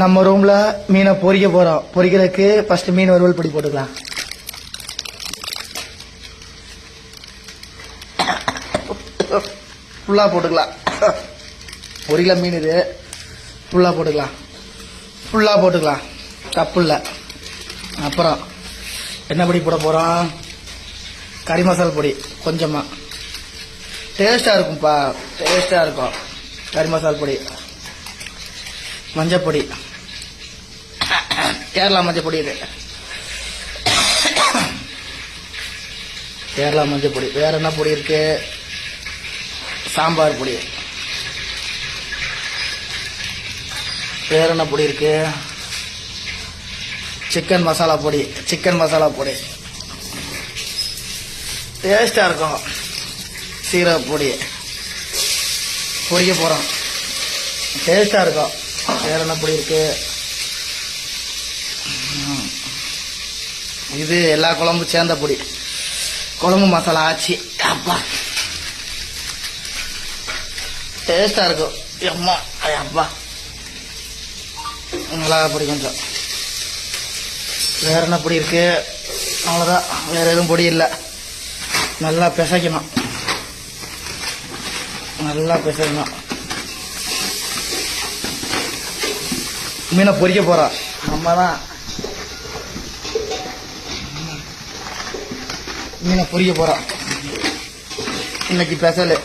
நம்ம ரூம்ல மீனை பொரிக்க போறோம். பொரிக்கிறதுக்கு ஃபர்ஸ்ட் மீன் வறுவல் பொடி போட்டுக்கலாம். ஃபுல்லா போட்டுக்கலாம். 1 கிலோ மீன் இது. ஃபுல்லா போட்டுக்கலாம். தப்பு இல்லை. அப்புறம் என்ன பொடி போட போறோம்? கறி மசாலா பொடி கொஞ்சமா. டேஸ்டா இருக்கும்பா, டேஸ்டா இருக்கும். கறி மசாலா பொடி, மஞ்சப்பொடி, கேரளா மஞ்சப்பொடி. இது கேரளா மஞ்சப்பொடி. வேற என்ன பொடி இருக்கு? சாம்பார் பொடி. வேற என்ன பொடி இருக்கு? சிக்கன் மசாலா பொடி. டேஸ்டா இருக்கும். சீரக பொடி பொரிக்க போறோம். டேஸ்டா இருக்கும். வேற என்ன பொடி இருக்கு? இது எல்லா குழம்பு சேர்ந்த பொடி. குழம்பு மசாலா ஆச்சி. அப்பா டேஸ்டா இருக்கும். அம்மா அப்பா மிளகா பொடி கொஞ்சம். வேற என்ன பொடி இருக்கு? அவ்வளோதான். வேற எதுவும் பொடி இல்லை. நல்லா பிசைக்கணும். மீனை பொரிக்க போறோம். நம்ம தான் மீனை பொரிக்க போறோம். இன்னைக்கு ஸ்பெஷல்.